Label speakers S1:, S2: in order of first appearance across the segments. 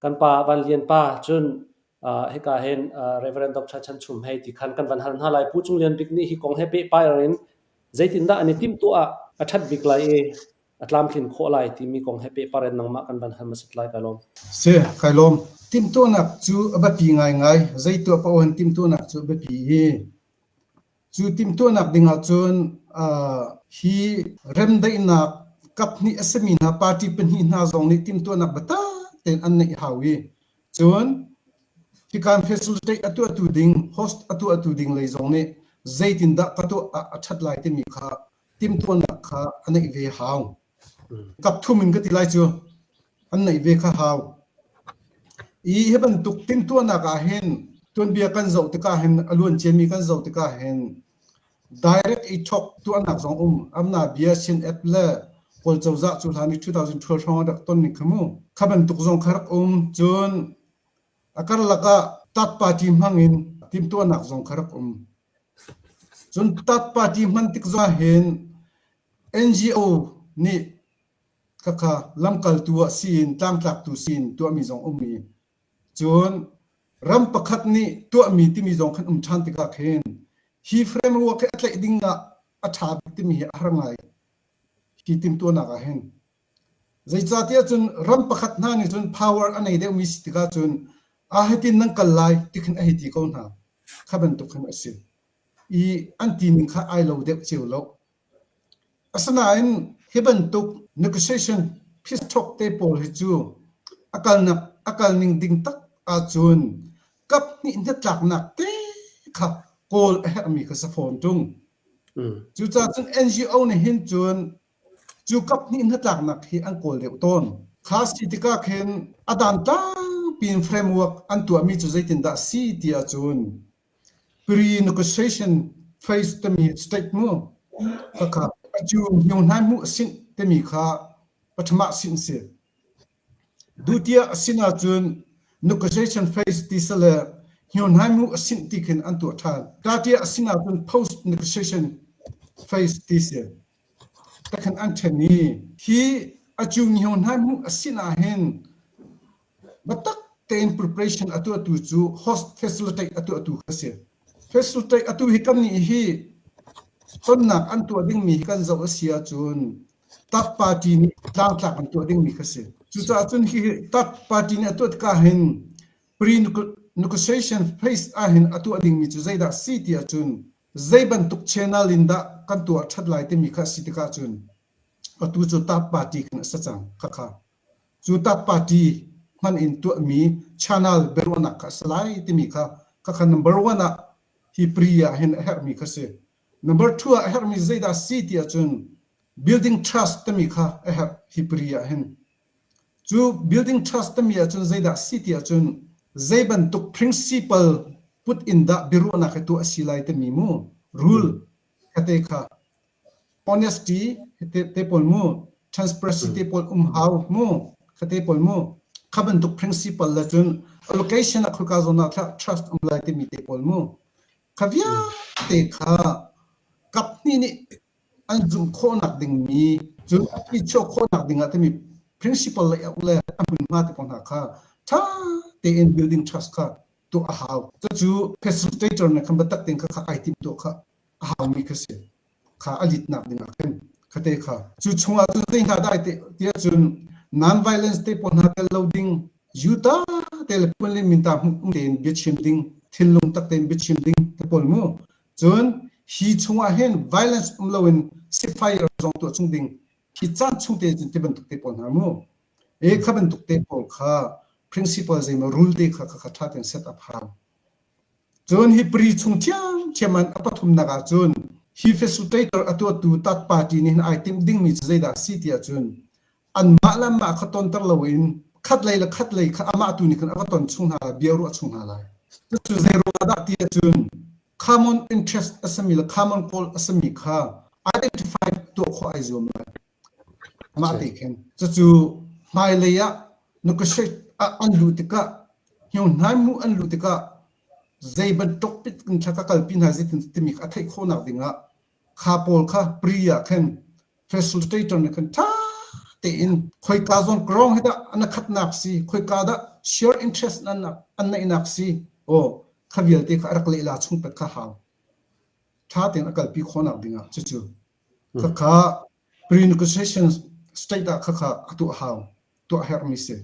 S1: กันป่าวันเลียนป่าจนเฮกาเห็นReverend Dr. ชันชุมให้ที่คันกันวันหันหาลายผู้จุงเรียนปิกนี้ที่กองเฮปปี้ไปเรินใจตินดาอันนี้ทิมตัวอัชัดบิกไลอัตลามคินโคไลที่มีกองเฮปปี้ไปเรินนังมากันวันหันมาสุดไลกันลม
S2: เสียไข่ลมทิมตัวนักจูบัดปีไงใจตัวปะวันทิมตัวนักจูบัดปีจูทิมตัวนักดิ่งอาจนฮีเริ่มได้นักกับนี่เอสมินาปาร์ตี้เป็นหินาจงนี่ทิมตัวนักบัตตาเต็นอันนี้ฮาวีจนที่การ facilitate ตัวดิ่ง host ตัวดิ่งเลยจงนี่ใจตินดาก็ตัวชัดไลที่มีค่าทิมตัวนักค่าอันนี้เวหาวกับทุ่มินก็ติไลจูอันนี้เวค่าหาวอีเห็นตุกทิมตัวนักเห็นตัวเบียกันเจ้าติกาเห็นอล้วนเจมีกันเจ้าติกาเห็นdirect อีช็อกตัวนักสองอำนาจเบียชินเอฟเล่พอจะจัดสุดท้ายใน2012ช่วงดักต้นนี้ขมูขับเป็นตุกจงคาร์จนอาการลักะตัดปาทีมหังอินทีมตัวนักจงคาร์จนตัดปาทีมมันติกจะเห็น NGO นี่ก็ลำกัลตัวซีนตั้งหลักตัวซีนตัวมีจงมีจนรำประคัดนี้ตัวมีที่มีจงขันชันติกาเห็นฮีเฟรมวัวแค่อะไรดิ่งอ่ะอัฐาบิที่มีอะไรไงฮีทีมตัวนักเห็นใจจัดที่จนรำประคัดนั่นนี่จน power อันไหนเดียวมีสติกาจนอาเหตินนั่งกัลไลที่ขันอาเหติก้อนหาข้าเป็นตุกขันอสิอีอันที่นึงข้าไอเราเด็กเจียวเราอาศัยเห็นตุก negotiation peace talk เตปอลให้จูอาการนิ่งดิ่งตักอาจุนกับนี่นัดหลักหนักเตะข้าcall มีก็สะฟอนจุงจู่จ้าจน NGO เนี่ยเห็นจนจู่กับนี่นัดหลักหนักที่อัน call เดียวต้นคลาสที่ติกาเห็นอดันตั้งเป็น framework อันตัวมีจุดใจตินดาซีที่อาจุน pre negotiation phase จะมี state มั้งก็จู่ยงให้มุสินจะมีข้าปัทมาสินเสียดูที่สินอาจุน negotiation phase ที่เสลยงให้มุสินที่เห็นอันตัวทานตาที่สินอาจุน post negotiation phase ที่เสียแต่ขันอันเช่นนี้ที่อาจุนยงให้มุสินอาเห็นบัตรเต็ม preparation อัตัวจู host facilitate อัตัวเสีย facilitate อัตัวฮิกันนี่ฮีต้นนักอันตัวดิ่งมีกันจะเสียจนตัดปาร์ตี้นี่ต่างจากอันตัวดิ่งมีกันเสียจุดจ้าจนฮีตัดปาร์ตี้นี่อัตัวก็เห็น pre negotiation phase เห็นอัตัวดิ่งมีจุดใจดักซีที่จนใจบรรทุก channel ลินดากันตัวชัดไลที่มีกันสิทธิ์กันจนอัตัวจุดตัดปาร์ตี้กันสัจจังค่ะจุดตัดปาร์ตี้มันอินตัวมี channel เบอร์วันนักสไลด์ที่มีค่ะ number one ฮีปรียเห็นมีกันเสียnumber two มีใจดักซีที่จน building trust ที่มีค่ะฮีปรียเห็นจู building trust ที่มีจนใจดักซีที่จนใจบรรทุก principle put in ดาเบอร์วันนักตัวสิไลที่มีมู rule เหตุค่ะ honesty เหตุผลมู transparency เหตุผลหาวมูเหตุผลมูข้าบรรทุก principle ละจน allocation นักการจนา trust ไลที่มีเหตุผลมูข้าวิอาเตค่ะกับนี่อันจุ่มโคนักดิ่งมีจุ่มที่โชว์โคนักดิ่งที่มี principle เลยอันเป็นมาที่ปนหาค่ะถ้าเตะ in building trust ค่ะตัวหาวจะจู่ facilitator เนี่ยคำบัตรดิ่งค่ะไอทีมตัวค่ะหาวมีคือเสียค่ะอลิตนักดิ่งค่ะค่ะเตะค่ะจู่ช่วงจุดดิ่งค่ะได้เตะจุ่ม non violence เตะปนหาเตะ loading ยูตาเตะเปนลิมิตามุ่งเตะบิดชิมดิ่งทิลลงตักเตะบิดชิมดิ่งเตะปนมูจุ่มฮีช่วงเห็น violence เราเป็น ceasefire ตรงตัวช่วงดิ่งฮีจัดช่วงเตะจนเตะบรรทุกเตะปนหามูข้าบรรทุกเตะปนค่ะ principle ใจมา rule เตะค่ะท่าเป็น set up หาจนฮีปรีช่วงเที่ยมันอปัทุมนักจนฮี facilitator ตัวตัดปาร์ตี้นี่ไอทีมดิ่งมีใจดักซีที่จนอันมาละมาขัดตอนตะลวินขัดเลยข้าอามาตัวนี้กันขัดตอนช่วงหาเบียร์ช่วงหาอะไรจุด zero ดักที่จนcommon interest อสมิล common goal อสมิค่ะ identify ตัวข้อไอซ์มามาติกันจู่ไม่เลยอะนึกเชื่ออันรู้ติกะยังน้ำมูอันรู้ติกะใจบรรทุกปิดกันชักกัลปินหาจิตติมิกอัฐิโคนักดิ่งะข้าพอลข้าปริยากัน facilitator เนี่ยกันท่า te in khoi ka zon krong heta an khat nak si khoi ka da share interest an na inak si o khavial te kha rakle la chung pet kha haw tha ten akal pi khonak dinga chu chu kha pre negotiation state da kha atu haw to her mi se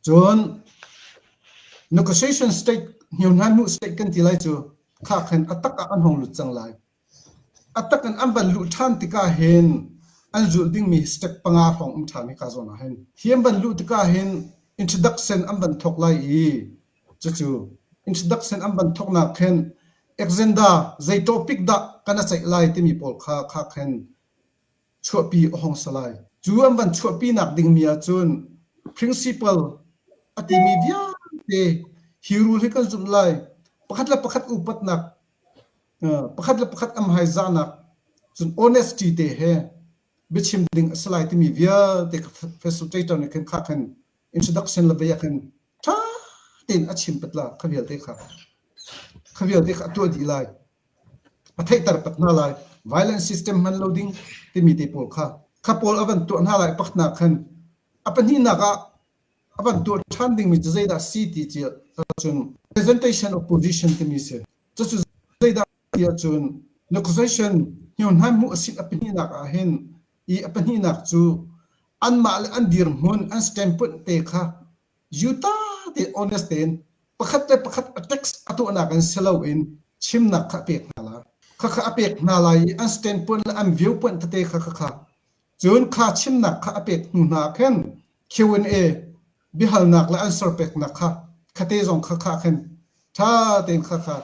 S2: John negotiation state hiu nan mu state kan ti lai chu kha khan atak an hong lu chang lai atak an amban lu than ti ka hen an zul ding mi step panga phong thani ka zona hen hiam ban lu ti ka hen introduction amban thok lai I chu introduction amban thok na khen agenda zai topic da kana chai lai ti mi pol kha khen chuapi hong salai chu amban chuapi nak ding mi a chun principle ati mi via te hiru he kan zum lai pakhat upat nak pakhat am hai zanak chun honesty te he bichim ding salai ti mi via te facilitator ne kan kha kan introduction la beya kan tha tin achim patla khavial te kha to di lai pathai tar patna lai violence system man loading ti mi te pol kha pol avan to na lai pakhna khan apani naga avan to thanding mi zai da city chi chun presentation of position ti mi se chu zai da ya chun negotiation hion han mu asin apani naga hen I apani nak chu an mal an dir mun an stamp te kha yuta te honest ten pakhat text atu na kan selo in chim nak kha pek nala kha apek nala an stand pun an view pun te kha chun kha chim nak kha apek nu na khen Q&A bihal nak la answer pek nak kha te jong kha khen tha ten kha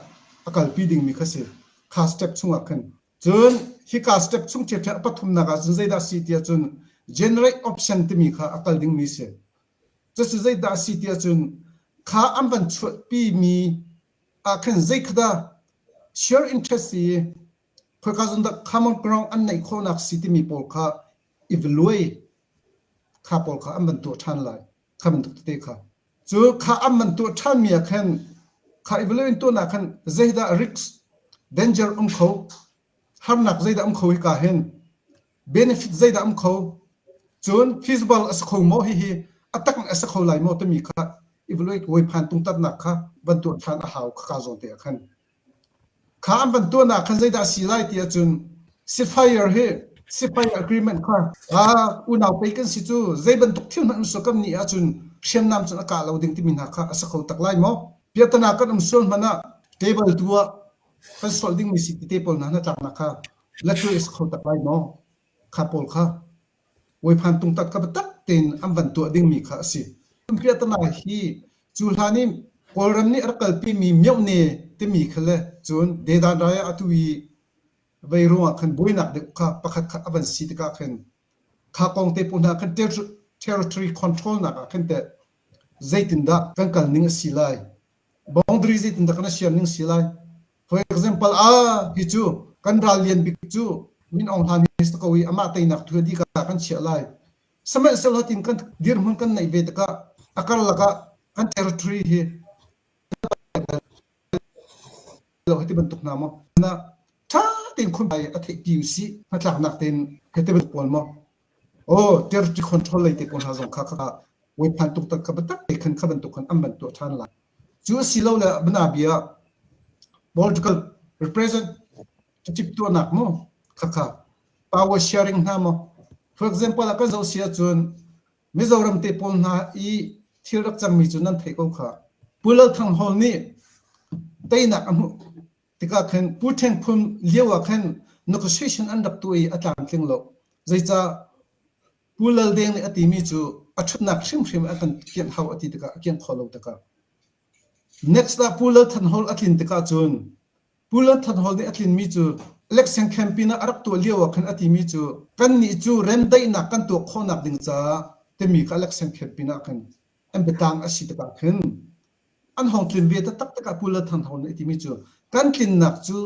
S2: akal piding mi khase kha step chunga khen chun hi ka step chung che pathum na ga zai da si tia chun generate option ti mi kha akal ding mi se just zai da si tia chun kha amban chut pi mi a khan zai khada share interest si khoi ka zun da common ground an nei khonak si ti mi pol kha evaluate kha pol kha amban to than lai kha ban te kha chu kha amban to than mi a khan kha evaluate to na khan zai da risk danger kho har nak zai da kho hi ka hen benefit zai da kho chun feasible as kho mo hi atak as kho lai mo to mi kha evaluate woi phan tung tat na kha ban tu than a haw kha zon te khan kha ban tu na khan zai da si lai ti chun ceasefire agreement kha unaw pe kan si chu zai ban tuk thiu na so kam ni a chun shem nam chun ka lo ding ti min ha kha as kho tak lai mo piatana kan sol mana table tua kan solding mi si table na tak na kha la tu is kho tak lai mo kha pol kha woi phan tung tat ka tak ten am ban tu ding mi kha si piatana hi chulhani polram ni arkal pi mi myau ne te mi khale chun de da ya atui vai ruwa khan boinak de kha pakhat kha aban si te ka khan kha kong te puna khan territory control na ka khan te zaitin da kan kal ning silai boundary zaitin da kana share ning silai for example hi chu kan ralian big chu min ong han is to wi ama te nak thudi ka kan chia lai samai selatin kan dir mun kan nei ve ka akal laka kan territory hi lo heti ban tuk na mo na tha tin khun ai a the PUC matlak nak ten ketebel pol mo territory control lai te kon ha zong kha wei phan tuk tak ka batak te khan khaban tuk khan amban to than la chu silo la bana bia political representative to nak mo kha power sharing na mo for example ka zo sia chun Mizoram te pol na I thirak chang mi chun nan thei ko kha pulal thang hol ni teina amu tika khan putheng phun lewa khan negotiation andak tui atlang tling lo zaicha pulal deng ni ati mi chu athut nak shim akan kian haw ati tika kian kholo taka next da pulal than hol atlin tika chun pulal than hol ni atlin mi chu election campaign arak to lewa khan ati mi chu kan ni chu rem dai na kan to khonak ding cha te mi ka election campaign kan am betang asi tika khan an hong tlin ve ta tak taka pula than hon iti mi chu kan tlin nak chu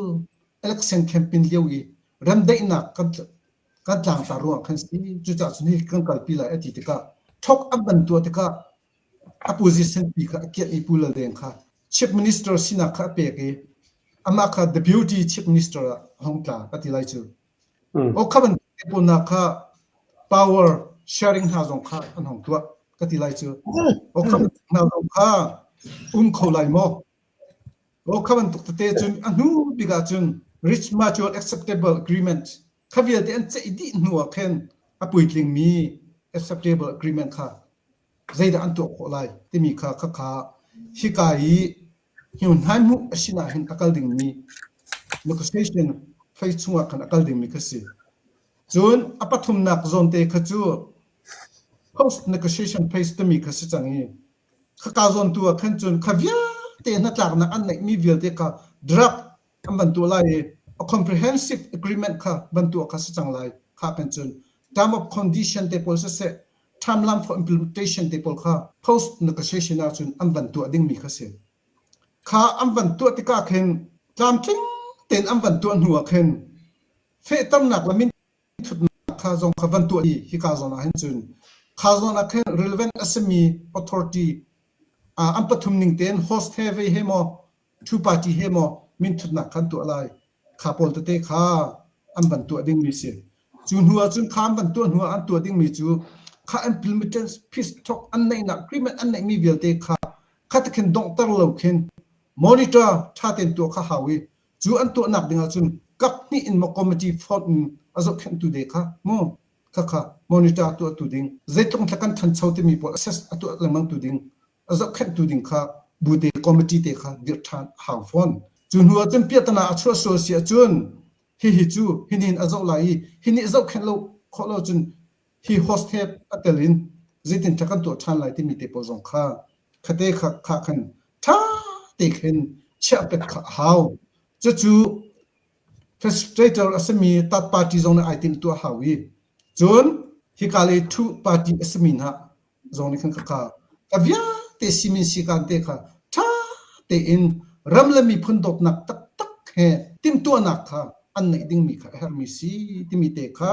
S2: election campaign lewi ram dai nak kan tlang ta ro khan si chu cha chu ni kan kal pila ati tika thok aban tu tika opposition pi kha ke I pula deng kha chief minister sina kha pe ke ama kha deputy chief minister hong ta ati lai chu o khaban pol na kha power sharing หาสงค่าอันของตัวก็ที่ไรเจอโอ้คำหาสงค่าเขาไล่โมโอ้คำตุกเตจุนอันนู้บิกาจุน rich mutual acceptable agreement ข้าเวียดอันเจดีหนัวเข็นอปุยลิงมี acceptable agreement ค่ะใจดอันตัวเขาไล่ที่มีค่าฮิกายหิวหันมุอชินาเห็นอักลดิ่งมี negotiation ไฟชัวกันอักลดิ่งมีก็สิจนอปัทุมนักโจนเตขจู post negotiation phase ที่มีก็สิจังงี้ข้าโจนตัวขันจนข้าเวียเตนักหลักนักอันไหนมีเวียเตค่ะ draft อันบันตัวไล่ a comprehensive agreement ค่ะบันตัวก็สิจังไล่ข้าขันจน term of condition เตปอลเส timeline for implementation เตปอลค่ะ post negotiation อาจนอันบันตัวดิ่งมีก็สิข้าอันบันตัวที่ก้าเข็นตามจริงเต็นอันบันตัวหัวเข็นเฟตั้มหนักละมินทุดข้าจงข้าบันตัวอีฮิข้าจงนะเห็นจุนข้าจงนะเข็น relevant SME authorityอันปฐุมนิ่งเต็น host have เฮโม two party เฮโมมินทุดหนักขันตัวอะไรข้าพอลตเตข้าอันบันตัวดิ่งมีเสียจุนหัวจุนข้าบันตัวหัวอันตัวดิ่งมีจูข้า implementation peace talk อันไหนนัก agreement อันไหนมีเวลเตข้าข้าตะเข็นดงตะเลวเข็นmonitor ท่าเต็นตัวข้าหาวิจูอันตัวหนักดึงอาจุนกับนี่อินมอคอมมิตี้ฟอร์ดอาจจะเข็นตัวเด็กค่ะโมข้า monitor ตัวดึงใจตรงตะกันทันเช้าที่มี process ตัวเรื่องมันตัวดึงอาจจะเข็นตัวดึงค่ะบูเดคอมมิตี้เด็กค่ะเดือดทานหางฟอนจุนหัวจนเปียตนาชัวโซเซียจุนฮิจูฮินินอาจจะไหลฮินิอาจจะเข็นเราขอเราจุนฮิโฮสเทปอัตลินใจตินตะกันตัวทันไหลที่มีเตปอจงค่ะคดีข้าขันท่าเด็กเห็นเชื่อเป็ดข้าหาวจะจู frustrator อาจจะมีตัดปาร์ตี้ตรงในไอติมตัวหาวิจนฮิกาเลทูปาร์ตี้อาจจะมีนะตรงนี้ขันข้ากับยาเตสิมินสิกันเตค่ะท่าเตอินรำละมีพันดอกนักตักเฮติมตัวนักค่ะอันไหนดิ้งมีค่ะเฮอร์มิซีที่มีเตค่ะ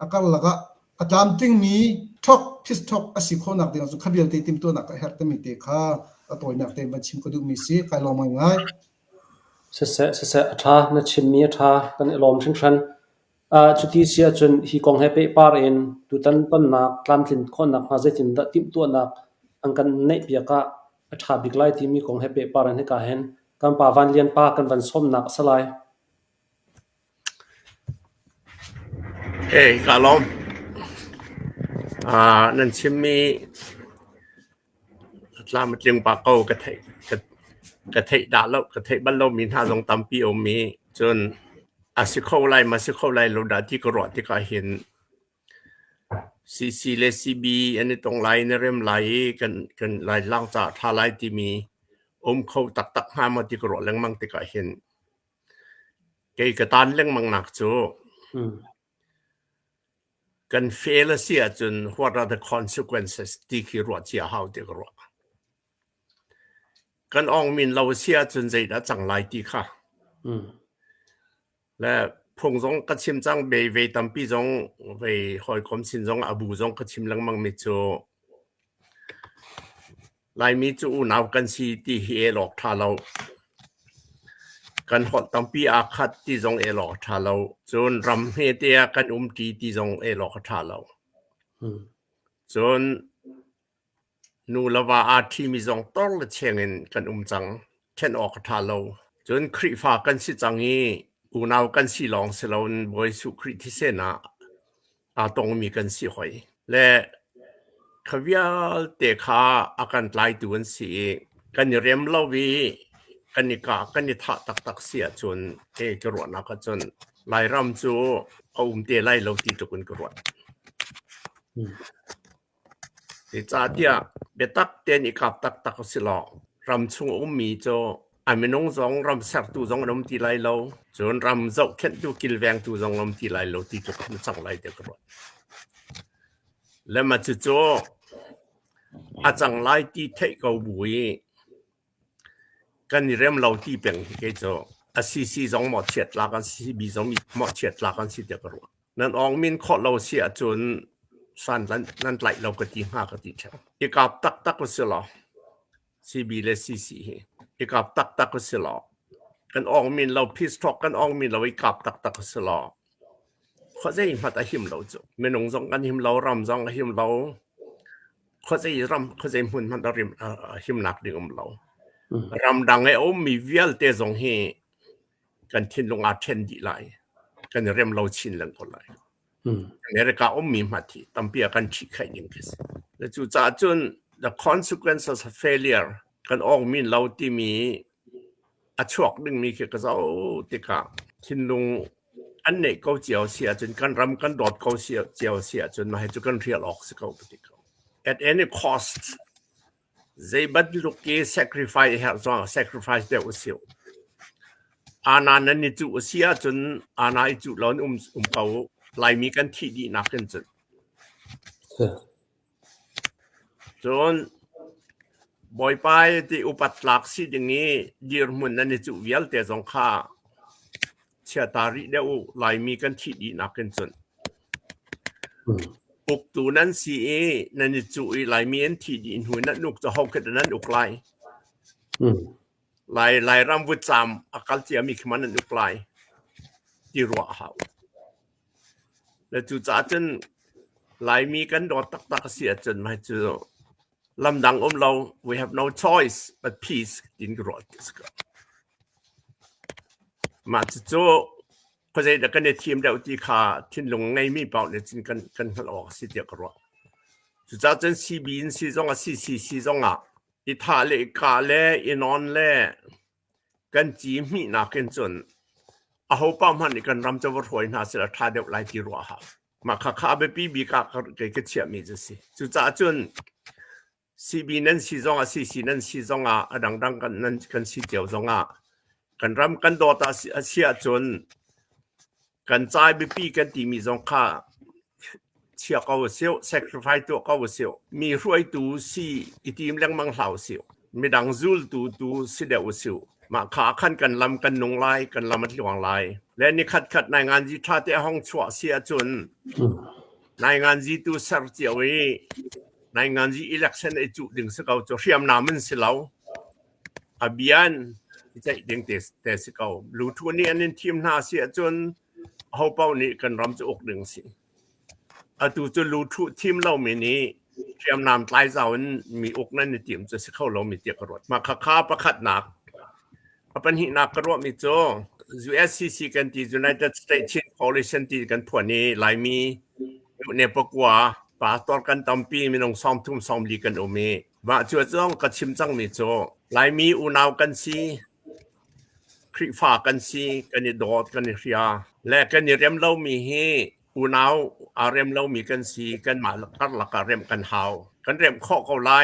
S2: อาการละก็อาจารย์ติ้งมีท็อกพิสท็อกอาศัยคนนักเดียวสุขภาพเตติมตัวนักเฮอร์ที่มีเตค่ะตัวนักเต็มบัญชีก็ดูมีสิใครลองมาง่าย
S1: เสะท่านัชิมมีท่ากันลมชิงชันจุดที่เสียจนฮีกองให้ไปปาร์เอ็นดูตันต้นนักกลามทินคนนักมาเจตินดัติมตัวนักอังกันในเปียกะท่าบิกไลที่มีกองให้ไปปาร์เอ็นให้กาเห็นกันป่าวันเลียนป่ากันวันส้มนักสลาย
S3: กาลมนั่นชิมมีลามาเจียงปากเก้ากระเทยด่าแล้วกระเทยบ้านเรามีท่าทรงตำปีอมีจนอาศิเข้าไล่มาศิเข้าไล่เราด่าที่กระโดดที่ก็เห็นซีเลซีบีอันนี้ตรงไล่ในเริ่มไล่กันไล่ล่างจากท่าไล่ที่มีเข้าตักห้ามาที่กระโดดเรื่องมั่งที่ก็เห็นเกี่ยกระตันเรื่องมั่งหนักจูกันเฟลเสียจน what are the consequences ที่คือรวดเสียหาวที่กระโดดกันอองมินเราเสียจนใจได้จังไรที่ค่ะและพงจงกระชิมจังเบยตำปีจงเบยหอยคมสินจงอบูจงกระชิมลังมังมิจูลายมิจูนาวกันสีที่เฮลอกทาเรากันหดตำปีอาคัดที่จงเอลอกทาเราจนรำเฮเตียกันตีที่จงเอลอกทาเราจนนูละว่าอาทีมีจงต้องละเชียงเงินกันจังเช่นออกทาเราจนคริฟ้ากันสิจังนี้นาวกันสิลองเสลาบอยสุคริที่เสนาต้องมีกันสิหอยและขวิาเตขาอาการไล่ตัวสิกันเรียมเล่าวีกันนิกากันนิทัตักเสียจนกระโดดนักจนไล่รำจูเอาเตไล่เราตีตุกันกระโดดที่จ่าเดียเบตักเตนิกาตักสิลรำชุงมีโจอันไม่น้องจงรำสักตัวจงรำตีไล่เราจนรำเจ้าเข็นตัวกิลแวงตัวจงรำตีไล่เราตีตุกันจังไล่เด็กกระโดดแล้วมาจู่โจอาจังไล่ที่เทกเอาบุยกันเริ่มเราที่เป็นเกจซีจงหมดเฉียดลากันซีบีจงหมดเฉียดลากันสิเด็กกระโดดนั่นอองมินขอเราเสียจนสันนั่นไหลเราก็ตีห้าก็ตีเช้าอีกกับตักก็เสียละซีบีและซีอีกกับตักก็เสียละกันอองมินเราพิสทอกกันอองมินเราอีกกับตักก็เสียละ เขาจะมาแต่หิมเราจุไม่นงจงกันหิมเรารำจงหิมเราเขาจะรำเขาจะหุ่นมันริมหิมหนักดึงเรารำดังไอ้โอ้มีเวียลเตจงเฮกันทิ้งลงอาเทนดีไลกันเรียมเราชินเรื่องคนไรเนี่ยเราก็โอ้มีมาที่ตั้มเปียกันชิคให้ยิงกันแล้วจู่จ้าจน the consequences of failure กันออกมีเราที่มีอัชวกดึงมีเกี่ยวกับเราติกาทิ้งลงอันนี้เขาเจียวเสียจนกันรำกันดอดเขาเจียวเสียจนมาให้จุกันเรียลออกสิเขาปฏิเขา at any cost they but look sacrifice เหตุว่า sacrifice เดียวเสียวอาณานั้นนี่จุเสียจนอาณาจุล้นเขาไล่มีกันที่ดีนักกันจนบ่อยไปที่อุปัตลักษณ์สิ่งนี้ยืมมันนั่นนี่จุเวียลแต่สงข้าเชื่อตาริเดียวไล่มีกันที่ดีนักกันจนอุกตูนั้นสินั่นนี่จุไล่มีกันที่ดีหุ่นนั้นนุกจะหอกกันนั้นอุกไล่รำวุฒิจำอาการเจียมีขมันนั้นอุกไล่ที่รัวเขาและจู่จ้าจนไล่มีกันโดดตักเสียจนมาเจอลำดังเรา we have no choice but peace ดินกรอดมาจู่เขาจะกันในทีมเดียวที่ขาทิ้งลงไงมีเปล่าเนี่ยจริงกันออกสิเดียกรอดจู่จ้าจนซีบีนซีจงซีจงอิทาเลกาเลอินอนเลกันจีมีนักกันจนอาหูป้ามันนี่กันรำจะวัดหวยน่าเสียท่าเดียวไล่ที่รัวหามาข้าไปปีบีกาเกิดเชื่อมีจะสิจู่จ้าจนซีบีนั้นซีจงซีนั้นซีจงดังกันนั้นกันซีเจียวจงกันรำกันโดดเสียจนกันใจไปปีกันตีมีจงข้าเชื่อเขาเสียว sacrifice ตัวเขาเสียวมีรวยตัวซีอีทีมเลี้ยงมังเหล่าเสียวมีดังจูลตัวซีเดียวเสียวมาขาขันกันลำกันนงไล่กันลำมันที่วางไล่และนี่ขัดในงานจีท่าเตะห้องชัวเสียจนในงานจีตัวเสียเจียวในงานจี election ไอจุดดึงสักเอาจะเรียมน้ำมันสิเราอาเบียนจะดึงแต่สิเขารู้ทัวนี้อันนี้ทีมหน้าเสียจนเอาเป้านี้กันรำจะอกดึงสิตัวจะรู้ทุทีมเราไม่นี้เรียมน้ำใต้เสามีอกนั่นในทีมจะสิเข้าเรามีเตียกรถมาข้าประคัดหนักปัญหานักรวมมิโจ USCC กันที่ United States Chin Coalition ที่กันพวกนี้หลายมีเนี่ยปกว่าป่าตอกันตั้มปีมีน้องซ้อมทุ่มซ้อมลีกันโอเมว่าจวดจ้องกระชิมจังมิโจหลายมีอุณาวกันซีคริฟ้ากันซีกันนี่ดอดกันนี่เรียและกันนี่เรียมเล่ามีเฮอุณาวเรียมเล่ามีกันซีกันมาลักเรียมกันหาวกันเรียมข้อเขาไล่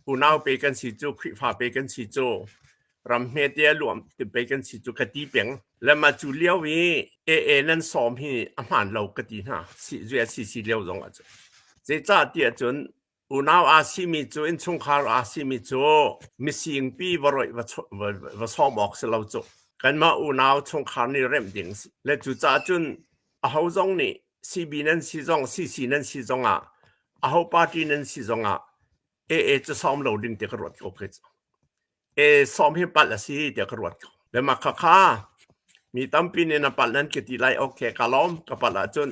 S3: อุณาวไปกันซีโจคริฟ้าไปกันซีโจรำเมเดียรวมติดไปกันสิจุกตีเปียงและมาจุเลี้ยววีนั้นซ้อมให้อาหารเรากตีน่ะสิจุสิเลี้ยวตรงอ่ะจ้ะจ้าเดียจนอุณาวอาซิมิจูอินชงคาร์อาซิมิจูมิสิงปีวรอยว่าซ้อมออกเสเราจูกันมาอุณาวชงคาร์นี่เริ่มดิ่งสิและจุจ้าจนเอาจงนี่ซีบีนั้นซีจงซีนั้นซีจงเอาปาร์ตี้นั้นซีจงจะซ้อมเราดิ่งเด็กรถโอเคจ้ะซ้อมให้ปัดละสิเดี๋ยวกรวดแล้วมาข้ามีตั้มปีนในปัดนั้นก็ตีไล่โอเคกะล้อมกับปัดละจน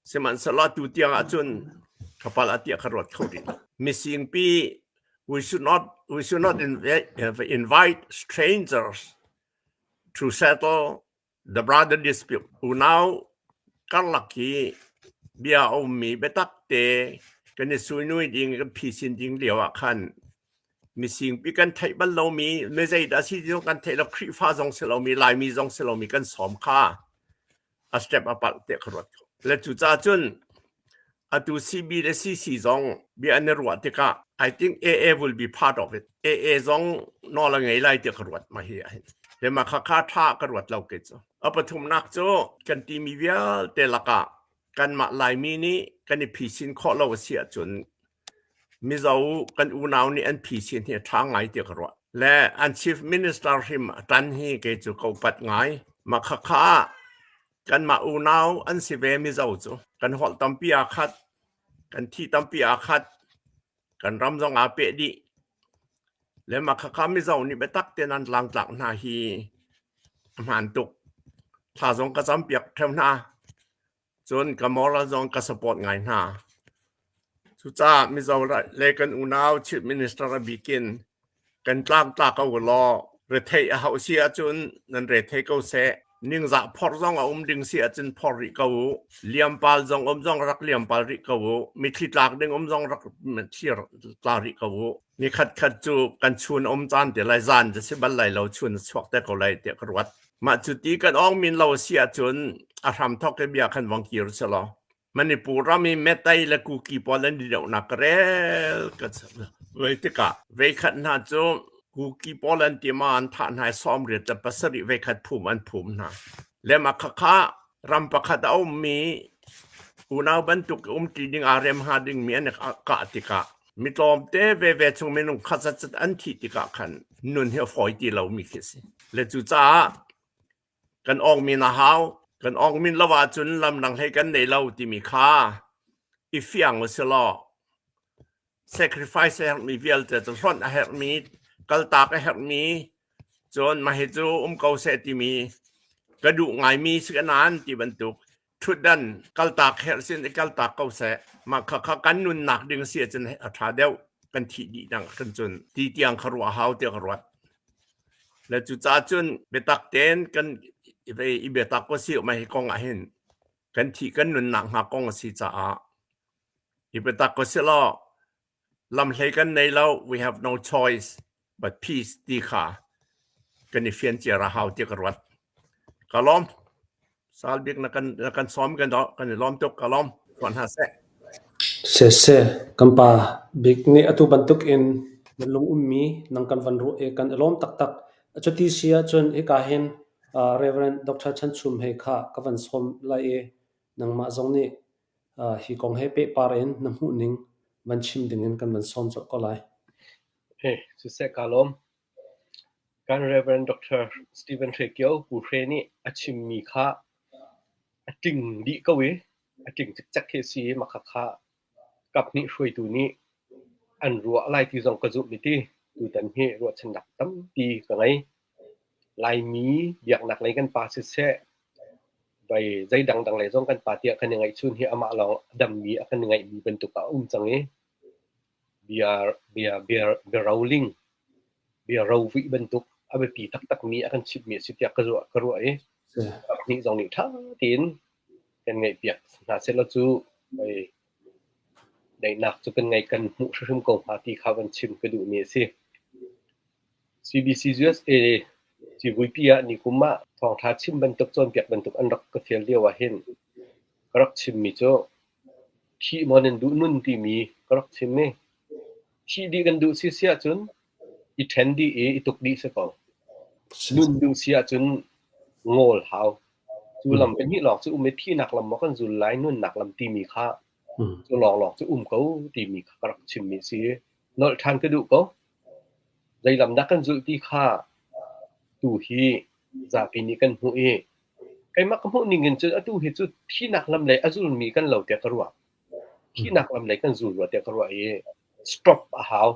S3: สมันสลัดตัวเตียงจนกับปัดละเตียกรวดเขาดิมีสิ่งปี we should not invite strangers to settle the brother dispute อุณาวกันลักกี้เบียเอามีเบตักเตกันในสุยนุยดิงกันพีสินดิงเหลียวขันมีสิ่งปีกันไทยบ้านเรามีไม่ใช่ดัชนีต้องกันไทยเราคริฟ้าจงเสเรามีลายมีจงเสเรามีกันสอมค่าอัสเตปอปัลเตครดและจุดจ้าจนตัวซีบีและซีจงบีอันนี้รัวเตก้า I think AA will be part of it AA จงนอละไงไล่เตครดมาเฮียเดี๋ยวมาข้าท่ากรวดเราเกิดจ้ะปฐุมนักโจกันตีมีเวียเตลักะกันมาลายมีนี้กันในพิชินข้อเราเสียจนมิจากันอุณาวนี่อันพิชิตเนี่ยทางไงเดียกรัวและอัน Chief Minister หิมตันฮีเกจูเขาปัดไงมาข้ากันมาอุณาวอันสิเวมิจาจูกันหอลตัมปีอาคัดกันที่ตัมปีอาคัดกันรำจงอาเปดีและมาข้ามิจานี่ไปตักเตนันหลังนาฮีมันตุกถ้าจงกระจำเปียกเท่านา จนกมอลจงกสปอร์ตไงนะสุจ้ามิจาวเลกันอุณาวชิมินิสตร์บิกินกันตามตากเอาล้อเรทเฮียเฮาเสียจนนั่นเรทเฮียเขาเสนิ่งจะพอจงเอาดึงเสียจนพอริเขาเลี้ยมปาลจงจงรักเลี้ยมปาลริเขามิตรหลักดึงจงรักมิตรลาริเขานี่ขัดจูกันชวนจานเดี๋ยวไล่จานจะสิบันไล่เราชวนชกแต่เขาไล่เดี๋ยวกรวดมาจุดที่กันมินเราเสียจนอารมณ์ทอกเบียกันวังกีรุสลอมันนี่ปูรามีเมตไตและกูกีพอลันดีเดวนักเรลกันเวทิกาเวขัดนาจูกูกีพอลันที่มันท่านให้ซ้อมเรียนจะปัสริเวขัดภูมินะและมาข้ารำประคัดมีอุณาบรรทุกที่ดิ่งอาร์เอ็มหาดิ่งมีอันกะติกามิตรอมเตเวชงเมนุขัดจัดอันที่ติกาขันนุ่นเหี่ยวฝอยที่เรามีคิดและจุจ้ากันมีนาฮาวกันมินละว่าจนลำดังให้กันในเราที่มีค่าอีเฟียงว่าเสลอ sacrifice ให้มีเวลแต่จะร้อนให้มีกัลตากให้มีจนมาให้จูเขาเสที่มีกระดูกไงมีสิ่งนั้นที่บรรทุกชุดดันกัลตากให้สิ่งกัลตากเขาเสมาข้ากันนุ่นหนักดึงเสียจนให้อัฐาเดียวกันที่ดีดังกันจนที่เตียงขรัวหาวเตียงขรัวและจุจ้าจนไปตักเต้นกันไปอีเบตักก็สิออกมาให้กองเห็นกันที่กันนุนหนักหากองสิจ้าอีเบตักก็สิล้อลำให้กันในเรา we have no choice but peace ดีค่ะกันในเฟียนเจราหาวเตียกรวดกะล้อมสาลบิกนักซ้อมกันดอกกันล้อมจกกะล้อมก่อนหาเส
S1: เสกัมปาบิ๊กนี่อตุบันทุกอินมันลงมีนังกันวันรู้กันล้อมตักจุดที่เสียจนเอกาเห็นReverend Dr. Chan Chum Hei Kha kavan som lai nang ma zong ni hi kong he pe parin nam hu ning man chim dingin kan man som chok ko lai
S4: su se kalom kan Reverend Dr. Stephen Trekyo pu phre ni achim mi kha ating di ka we ating chak he si ma kha kap ni hroi tu ni an ruwa lai ti zong ka zu mi ti tu tan he ruwa chan dak tam ti ka ngai lai mi biak nak lai kan pa se bai zai dang lai zong kan pa tia kan ngai chun hi ama long dam mi akan ngai mi bentuk ka chang e biar rolling biar raw vi bentuk abe pi tak mi akan chip mi sitia ka ru e ni zong ni tha tin kan ngai biak na se la chu bai dai nak chu kan ngai kan mu shum ko pa ti khawan chim ka du ni se CBC USAจีวุยปีอะนี่กุมะทองท้าชิมบรรทุกจนเปียกบรรทุกอันรักกระเฟียเรียวว่าเห็นกรักชิมมีโจที่มันดูนุ่นที่มีกรักชิมเนี่ยที่ดีกันดูเสียจนอีเทนดีอีตุกดีสักก่อนนุ่นดูเสียจนงอลหาวจูลำเป็นที่หลอกจูอุ้มที่หนักลำมันก็จูไล่นุ่นหนักลำที่มีค่าจูหลอกจูอุ้มเขาที่มีกรักชิมมีเสียนอลทานกระดูกเขาใจลำนักกันจูที่ค่าtu hi za pi ni kan hu e kai mak hu ni ngin chu atu hi chu thi nak lam le azul mi kan lo te karwa thi nak lam le kan zul wa te karwa e stop a how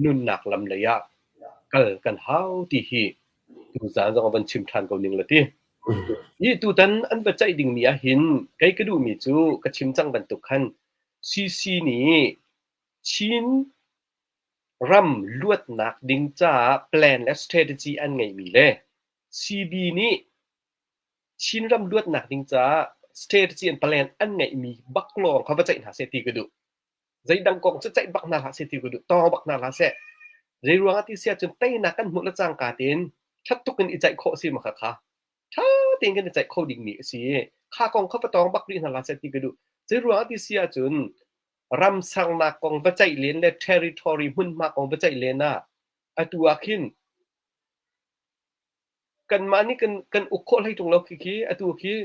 S4: nun nak lam le ya kal kan how ti hi tu za jong ban chim than ko ning la ti yi tu tan an ba chai ding mi a hin kai ka du mi chu ka chim chang ban tu khan cc ni chin ram luat nak ding cha plan และ strategy อันไงมีเลย CB นี่ชินรำลวดหนักดิงจ้า strategy and plan อันไงมีบักลองเขาใจหาเสตีกระดูใจดังกองจะใจบักนาหาเสตีกระดูต่อบักนาหาเสใจรวงอาทิเสียจนเต้นักกันมุละจางกาเตนชัดตุกันอีใจโคสิมาค่ะถ้าเต้นกันใจโคดิ่งมีสิข้ากองเขาตองบักดินาหาเสตีกระดูใจรวงอาทิเสียจนรำสังนักกองวัจัยเลียนและ territory หุ่นมากกองวัจัยเลียนน่ะอตัวขึ้นกันมานี่กันอุกโคให้ตรงเราขี้อตัวขี้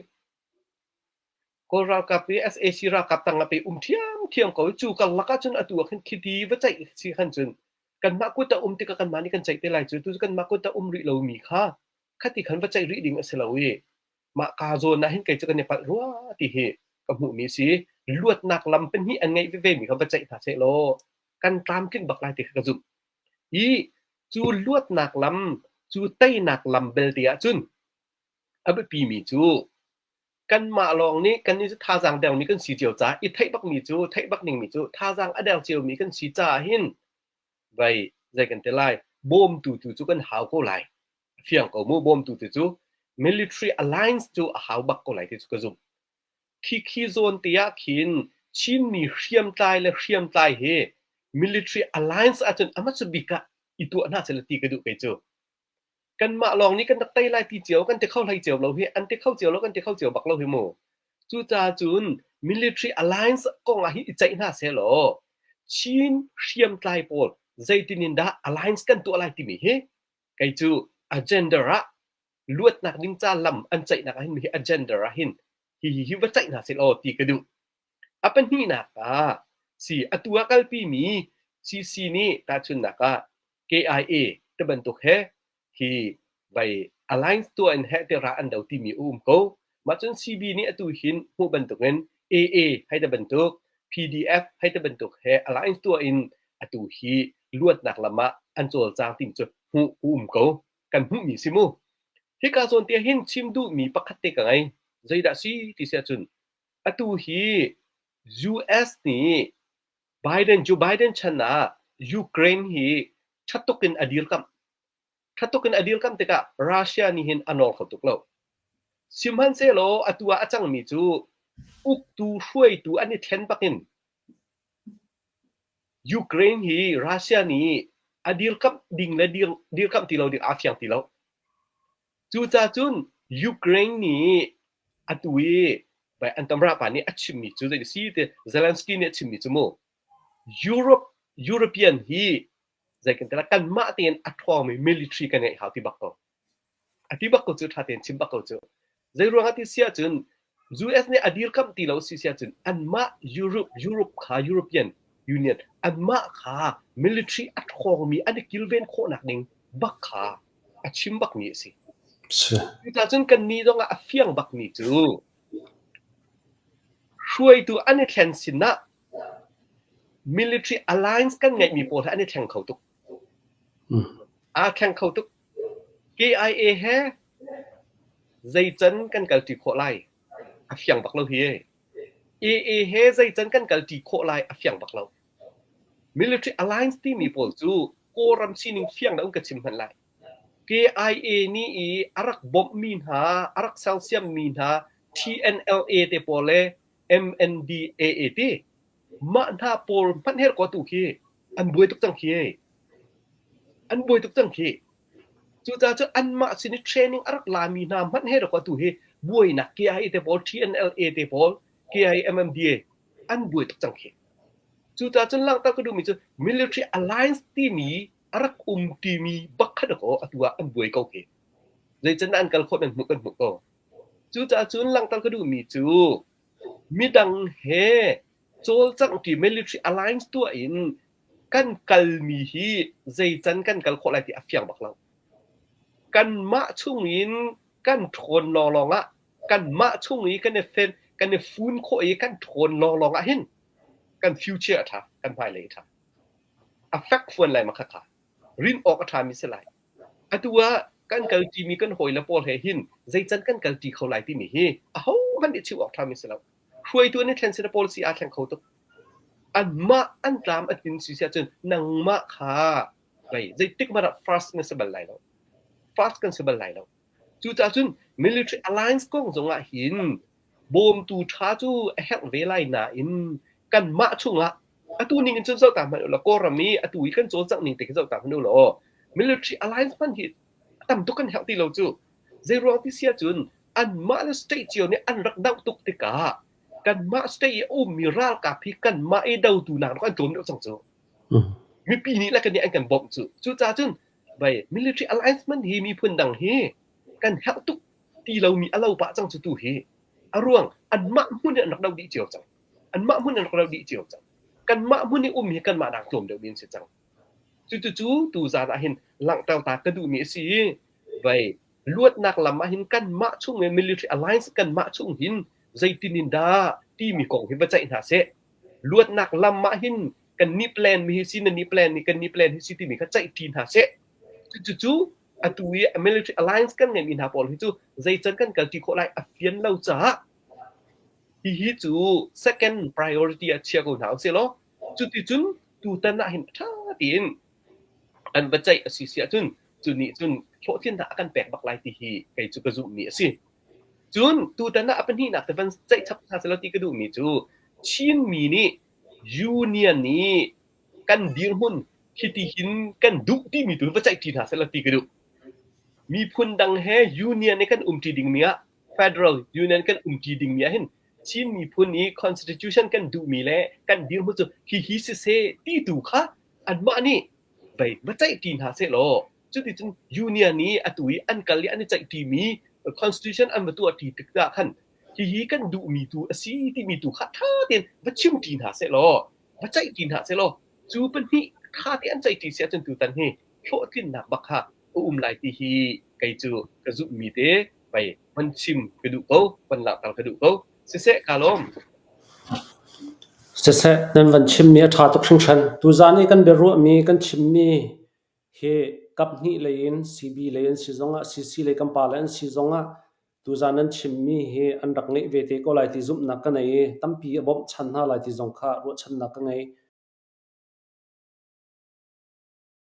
S4: ก็เรากับไป SAC เรากับตั้งไปเทียมก็จูกันลักจนอตัวขึ้นคิดดีวัจัยสิขันจนกันมากกูแต่ติกันมานี่กันใจเตลายจนตัวกันมากกูแต่ริเรามีค่าคติขันวัจัยริดิ่งเสลาเวมากาโซนนะเห็นไก่จะกันในปัดรัวที่เหกับหูมีสิลวดหนักลำเป็นที่อันไงเว่มีเขาใจถาเซโลกันตามขึ้นบักลายติดกระจุกอีจูลวดหนักลำจูเต้หนักลำเบลเตียจุนอับปีมีจู กันมาลองนี้กันนี่จะท่าจางเดวมีกันสีเจียวจ้าอีไทยบักมีจูไทยบักหนิงมีจูท่าจางอเดวเจียวมีกันสีจ้าหินไปใจกันเตลัยบอมตูจูกันหาวก็ไหลเฟียงก็มูบอมตูจู military alliance จูหาวบักก็ไหลที่จูกระซุมขี้โซนเตียขินชินมีเชียมตายและเชียมตายเฮ military alliance อาจจะอามาสุบิกะอีตัวน่าเสลตีกระดูกไปจูกันมาลองนี้กันตักไตไล่ตีเจียวกันจะเข้าไล่เจียวเราเฮอันจะเข้าเจียวแล้วกันจะเข้าเจียวบักเราเฮโมจูจาจุน military alliance ก็งาฮิใจน่าเสลอชินเชียมตายปอดใจตินินดา alliance กันตัวอะไรที่มีเฮไกจู agenda ระลวดนักดิ้งจ้าลำอันใจนักหินมี agenda ระหินฮิวใจน่าเสลอตีกระดูกเป็นนี่นักsi atua kalpi mi CC ni ta chun naka KIA ตะบันตุกเฮที่ไป alliance ตัวอันเฮติระอันเดาที่มีก็มาจน CB นี่อตุหินผู้บันตุกเงิน AA ให้ตะบันตุก PDF ให้ตะบันตุกเฮ alliance ตัวอินอตุฮีลวดหนักละมะอันโจลจางติ่งจุดผู้ก็กันผู้มีสิมูที่การส่วนเตียหินชิมดูมีปกติกันไงใจดัชซีที่เสียจุนอตุฮี US นี่Joe Biden ชนะยูเครนฮีชัดตุกินอดีลกัมแต่กะรัสเซียนี่เห็นอันนอลเขาตุกแล้วซิมฮันเซโลอตัวอาจังมีจูอุกตูช่วยตูอันนี้เทนปักินยูเครนฮีรัสเซียนี่อดีลกัมดิ่งและดีลกัมที่เราดิ่งอาฟยังที่เราจูจ่าจุนยูเครนนี่อตัวไปอันตรายป่านนี้อัจฉริยะจูได้สิเตเซเลนสกี้เนี่ยอัจฉริยะโมEuropean ฮีใจกันแต่ละกันมาเตียนอัตวามี military กันเนี่ยหาที่บักก็จุดหาเตียนชิมบักก็จุดใจรวงที่เสียจุน US เนี่ยอดีตคำตีเราเสียจุนอันมายุโรปค่ะ European Union อันมาค่ะ military อัตวามีอันนี้กิลเวนโคนักหนึ่งบักค่ะอัดชิมบักนี่สิแต่จุนกันนี้ต้องอัดเฟียงบักนี่จูช่วยตัวอันนี้แทนสินะmilitary alliance กันไงมีโปรอันนี้แข่งเขาตุกแข่งเขาตุก KIA เฮใจจันกันกัลติโคไลเฟียงบักเราเฮ AA เฮใจจันกันกัลติโคไลเฟียงบักเรา military alliance ที่มีโปรจูโกรัมชินิงเฟียงแล้วก็ชิมหันไล KIA นี่อารักบอมมีนหาอารักเซลเซียมมีนหา TNLA เตโปเล MNDAA เตมาหน้าโปลพันเฮรก็ตุกเฮอันบวยตุกจังเฮจูจ่าจะอันมาสินเทรนนิ่งอารักลามีนามันเฮรก็ตุเฮบวยนัก KIA เตโปล TNLA เตโปล KIA MMDA อันบวยตุกจังเฮจูจ่าจะล่างตาก็ดูมีจู military alliance ที่มีอารักที่มีบักขัดก็ตัวอันบวยก็เฮเลยจะนั่นกันคนนั้นมุกก็จูจ่าจุนล่างตาก็ดูมีจูมีดังเฮโจลจังที่ military alliance ตัวอินกันกัลมีฮีใจจันกันกัลโคไลที่อัฟยังบักเรากันมาช่วงอินกันทนลองอ่ะกันมาช่วงนี้กันเนี่ยเฟนกันเนี่ยฟูนโคเอกันทนลองอ่ะเห็นกันฟิวเจอร์ท่ากันภายเลยท่าอัฟเฟกฟูนอะไรมาค่ะรินออกท่ามิสไลอัตัวกันกัลจีมีกันหอยและโปลเฮหินใจจันกันกัลจีเขาไลที่มีฮีมันอิชิวออกท่ามิสไลช่วยตัวนี้แทนเซนโปลิซีอาแข่งเขาตุกอันมาอันตามอันเป็นสิเสียจนนังมาค่ะไปใจติ๊กมารับ fast กันสบายแล้ว fast กันสบายแล้วจู่จ่าจุน military alliance ก็ส่งอ่ะหินบอมตูท้าจู่แฮกเวลัยนาอินกันมาช่วงละอันตัวนี้กันจนเจ้าตามมันแล้วก็รามีอันตัวอีกันโจจังนี่แต่กันเจ้าตามมันดูหรอ military alliance มันหินตามตุกกันแฮกที่เราจู่ใจรองที่เสียจนอันมาแล้วสเตจเจียวเนี่ยอันรักดาวตุกติกากันมาสเตย์มีรัลกับพี่กันมาดาวตูนางก็โจมเอาจังจูมีปีนี้แล้วกันเนี่ยกันบอมจูจ่าจุนไป military alliance มันมีพื้นดังเฮกันเฮาตุกที่เรามีอะไรปะจังจูเฮอร่วงอันมามุ่นเนี่ยนักดาวดีเจียวจังอันมามุ่นเนี่ยนักดาวดีเจียวจังกันมามุ่นเนี่ยมีกันมาดังโจมเดียวบินเสียจังจูตูจ่าเห็นหลังเตาตากระดูมีสิไปลวดนักละมาเห็นกันมาช่วง military alliance กันมาช่วงหินใจตินินดาที่มีกองหินประจัยหาเสลวดนักลำมาหินกันนิแปลนมีสินนิแปลนนี่กันนิแปลนที่สิที่มีกระจายทีนหาเสจู่อัตุย military alliance กันไงมีนาปอลที่จู่ใจจันกันกันที่โคไลอัฟเฟียนเราจ้า hi chu second priority a chia ko nau se lo chu ti chun tu tan na hin tha tin an ba chai si sia chun chu ni chun tho thiên da kan pek bak lai ti hi kai chu ka zu mi si chun tu tan na apan hi na ta ban chai chap sa se lo ti ka du mi chu chin mi ni union ni kan dir hun ki ti hin kan du ti mi tu ba chai ti na se lo ti ka duมีพุนดังแฮยูเนียนในกันทีดิงเมีย Federal Union กันทีดิงเมียเห็นชินมีพุนนี้ Constitution กันดูมีแล้วกันดีมุจุฮิซิเซตีดูค่ะอันมานี่ไปมาใจทีนหาเสลอจุดที่จุนยูเนียนนี้อตุยอันกันเลยอันใจทีมี Constitution อันมาตัวทีตึกตาขันฮิกันดูมีตัวสีที่มีตัวค่ะท่าเตียนมาชิมทีนหาเสลอมาใจทีนหาเสลอจูเป็นนี่ท่าที่อันใจทีเสียจนตัวตันเฮโชที่หนักบักค่ะลายที่ฮีไกจูกระจุมีเตไปมันชิมกระดูกเขามันหลับตากระดูกเขาเสะกาลม
S1: เสะนั่นวันชิมมีท่าตุกชิงชันตัวจานี่กันเบรุมีกันชิมมีเฮกับนี่เลยนซีบีเลยนซีซงอ่ะซีเลยกันปาเลยนซีซงอ่ะตัวจานั้นชิมมีเฮอันรักนี่เวทีก็ลายที่ซุ่มนักกันไงตั้มปีบ่มชันหาลายที่ซงข้ารู้ชันนักกันไง